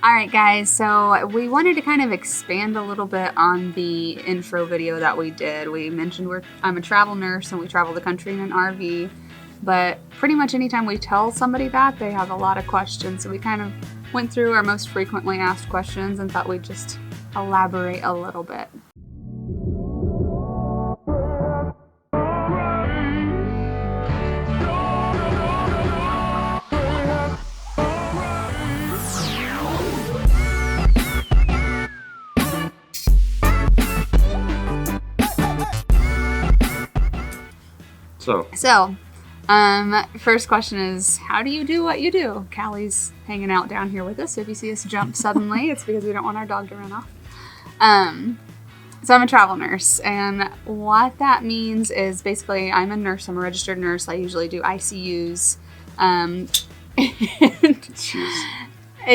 All right, guys, so we wanted to kind of expand a little bit on the intro video that we did. We mentioned I'm a travel nurse and we travel the country in an RV, but pretty much anytime we tell somebody that, they have a lot of questions. So we kind of went through our most frequently asked questions and thought we'd just elaborate a little bit. So, first question is, how do you do what you do? Callie's hanging out down here with us. So if you see us jump suddenly, it's because we don't want our dog to run off. So I'm a travel nurse, and what that means is basically I'm a nurse. I'm a registered nurse. I usually do ICUs. She's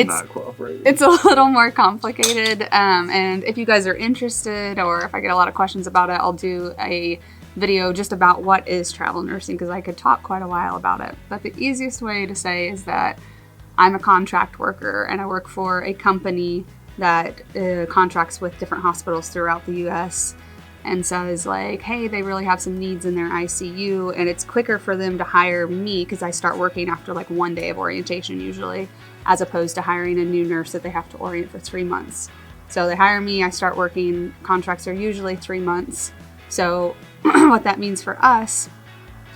not cooperating. It's a little more complicated, and if you guys are interested, or if I get a lot of questions about it, I'll do a video just about what is travel nursing, because I could talk quite a while about it. But the easiest way to say is that I'm a contract worker, and I work for a company that contracts with different hospitals throughout the U.S. and says like, hey, they really have some needs in their ICU, and it's quicker for them to hire me because I start working after like 1 day of orientation usually, as opposed to hiring a new nurse that they have to orient for 3 months. So they hire me, I start working. Contracts are usually 3 months. So what that means for us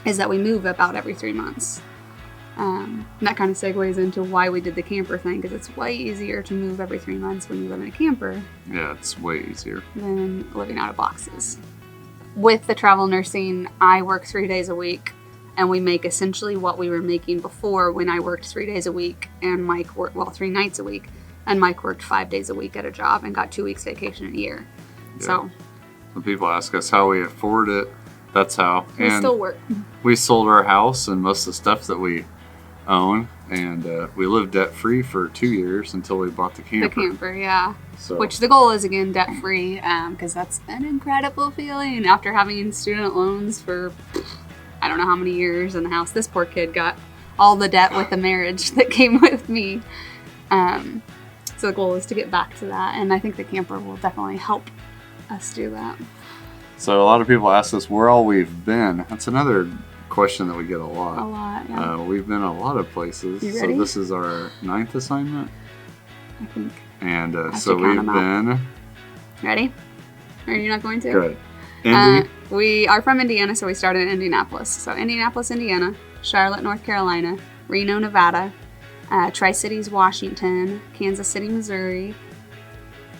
is that we move about every 3 months. And that kind of segues into why we did the camper thing, because it's way easier to move every 3 months when you live in a camper. Yeah, it's way easier than living out of boxes. With the travel nursing, I work 3 days a week, and we make essentially what we were making before when I worked 3 days a week, and Mike worked, 3 nights a week, and Mike worked 5 days a week at a job and got 2 weeks vacation a year. Yeah. So when people ask us how we afford it, that's how. We still work. We sold our house and most of the stuff that we own, and we lived debt-free for 2 years until we bought the camper. The camper, yeah. So. Which the goal is, again, debt-free, because that's an incredible feeling after having student loans for I don't know how many years in the house. This poor kid got all the debt with the marriage that came with me. So the goal is to get back to that, and I think the camper will definitely help us do that. So a lot of people ask us where all we've been. That's another question that we get a lot. A lot, yeah. We've been a lot of places. You ready? So this is our 9th assignment. I think. And so we've been... Ready? Are you not going to? Good. Indy? We are from Indiana, so we started in Indianapolis. So Indianapolis, Indiana, Charlotte, North Carolina, Reno, Nevada, Tri-Cities, Washington, Kansas City, Missouri,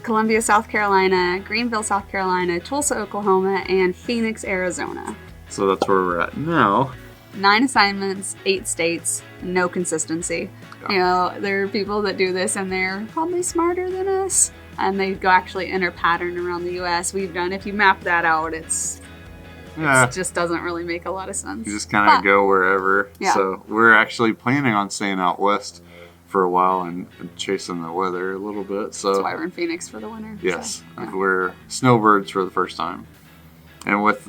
Columbia, South Carolina, Greenville, South Carolina, Tulsa, Oklahoma, and Phoenix, Arizona. So that's where we're at now. 9 assignments, 8 states, no consistency. Yeah. You know, there are people that do this and they're probably smarter than us, and they go actually enter pattern around the U.S. We've done, if you map that out, it just doesn't really make a lot of sense. You just kind of go wherever. Yeah. So we're actually planning on staying out west for a while and chasing the weather a little bit. So that's why we're in Phoenix for the winter. Yes. So, yeah. We're snowbirds for the first time. And with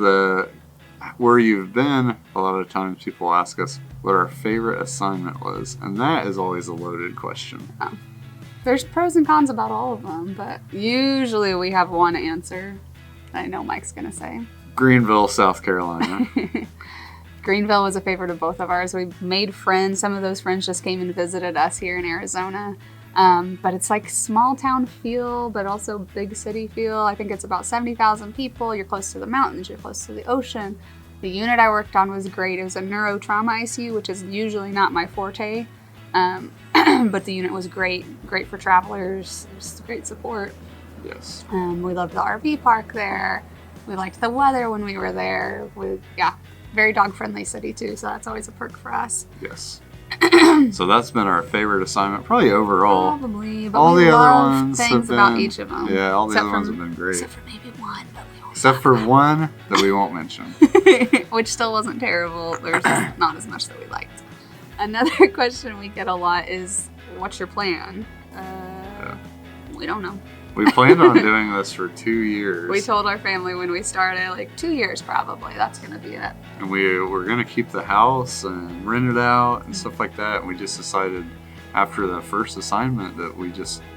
where you've been, a lot of times people ask us what our favorite assignment was. And that is always a loaded question. Oh. There's pros and cons about all of them, but usually we have one answer I know Mike's going to say. Greenville, South Carolina. Greenville was a favorite of both of ours. We made friends. Some of those friends just came and visited us here in Arizona. But it's like small town feel, but also big city feel. I think it's about 70,000 people. You're close to the mountains. You're close to the ocean. The unit I worked on was great. It was a neurotrauma ICU, which is usually not my forte. But the unit was great for travelers. Just great support. Yes. We loved the RV park there. We liked the weather when we were there. Very dog-friendly city too, so that's always a perk for us. Yes. So that's been our favorite assignment, probably overall. Probably, but all we the love other ones things have been, about each of them. Yeah, all the other ones have been great. Except for maybe one, but we won't. Except for one that we won't mention. Which still wasn't terrible. There's just not as much that we liked. Another question we get a lot is, what's your plan? We don't know. We planned on doing this for 2 years. We told our family when we started, 2 years probably, that's going to be it. And we were going to keep the house and rent it out and stuff like that. And we just decided after that first assignment that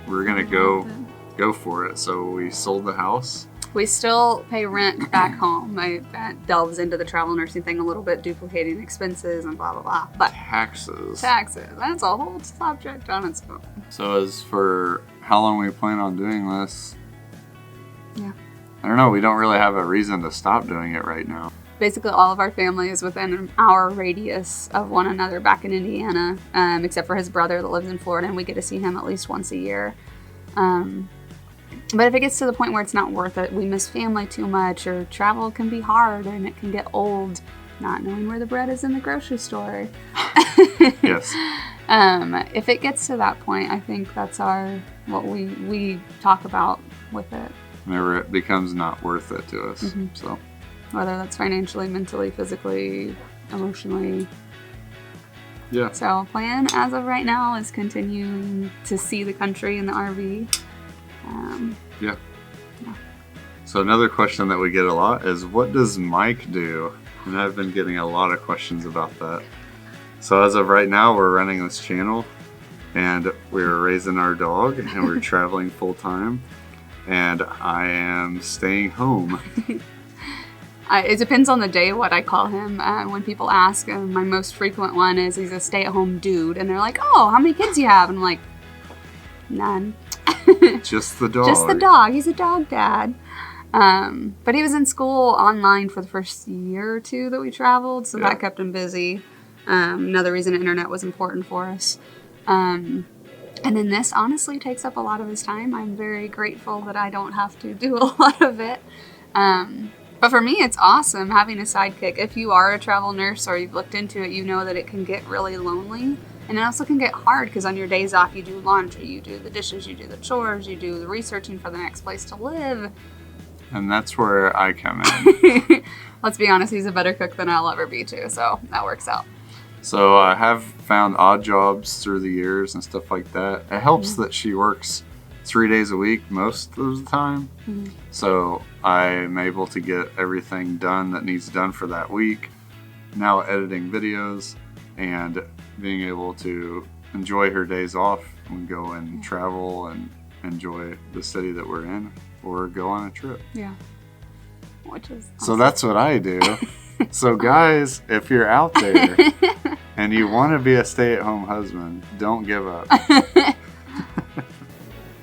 we're gonna go for it. So we sold the house. We still pay rent back home. That delves into the travel nursing thing a little bit, duplicating expenses and blah blah blah. But taxes, that's a whole subject on its own. So as for how long we plan on doing this, yeah, I don't know. We don't really have a reason to stop doing it right now. Basically, all of our family is within an hour radius of one another back in Indiana, except for his brother that lives in Florida, and we get to see him at least once a year. But if it gets to the point where it's not worth it, we miss family too much, or travel can be hard and it can get old, not knowing where the bread is in the grocery store. Yes. If it gets to that point, I think that's what we talk about with it. Whenever it becomes not worth it to us. Mm-hmm. So whether that's financially, mentally, physically, emotionally. Yeah. So plan as of right now is continuing to see the country in the RV. Yeah. So another question that we get a lot is, what does Mike do? And I've been getting a lot of questions about that. So as of right now, we're running this channel, and we're raising our dog, and we're traveling full time, and I am staying home. It depends on the day what I call him. When people ask, my most frequent one is he's a stay-at-home dude, and they're like, "Oh, how many kids do you have?" And I'm like, "None." Just the dog. Just the dog. He's a dog dad. But he was in school online for the first year or two that we traveled, so that kept him busy. Another reason internet was important for us. And then this honestly takes up a lot of his time. I'm very grateful that I don't have to do a lot of it. But for me, it's awesome having a sidekick. If you are a travel nurse or you've looked into it, you know that it can get really lonely. And it also can get hard because on your days off, you do laundry, you do the dishes, you do the chores, you do the researching for the next place to live. And that's where I come in. Let's be honest, he's a better cook than I'll ever be too, so that works out. So I have found odd jobs through the years and stuff like that. It helps that she works 3 days a week most of the time. Mm-hmm. So I'm able to get everything done that needs done for that week. Now editing videos and being able to enjoy her days off and go and travel and enjoy the city that we're in or go on a trip. Yeah. Which is awesome. So that's what I do. So guys, if you're out there and you want to be a stay-at-home husband, don't give up.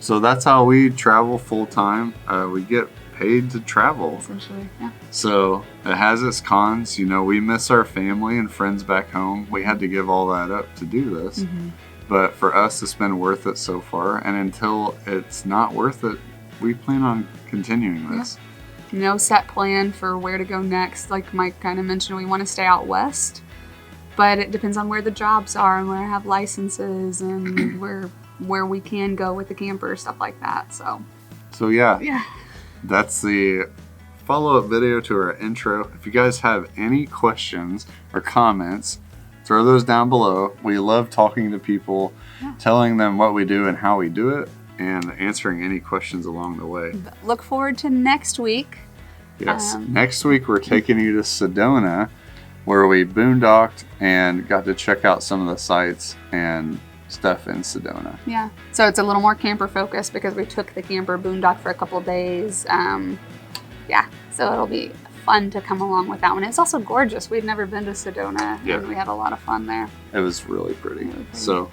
So that's how we travel full time. We get paid to travel. Essentially, yeah. So it has its cons. You know, we miss our family and friends back home. We had to give all that up to do this. Mm-hmm. But for us, it's been worth it so far. And until it's not worth it, we plan on continuing this. Yeah. No set plan for where to go next. Like Mike kind of mentioned, we want to stay out west. But it depends on where the jobs are and where I have licenses and where we can go with the camper, stuff like that. So yeah. That's the follow-up video to our intro. If you guys have any questions or comments, throw those down below. We love talking to people, telling them what we do and how we do it, and answering any questions along the way. Look forward to next week. Yes, next week we're taking you to Sedona, where we boondocked and got to check out some of the sites and stuff in Sedona. Yeah, so it's a little more camper focused because we took the camper boondock for a couple of days. So it'll be fun to come along with that one. It's also gorgeous. We've never been to Sedona, and we had a lot of fun there. It was really pretty. So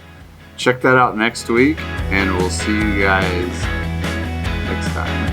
check that out next week, and we'll see you guys next time.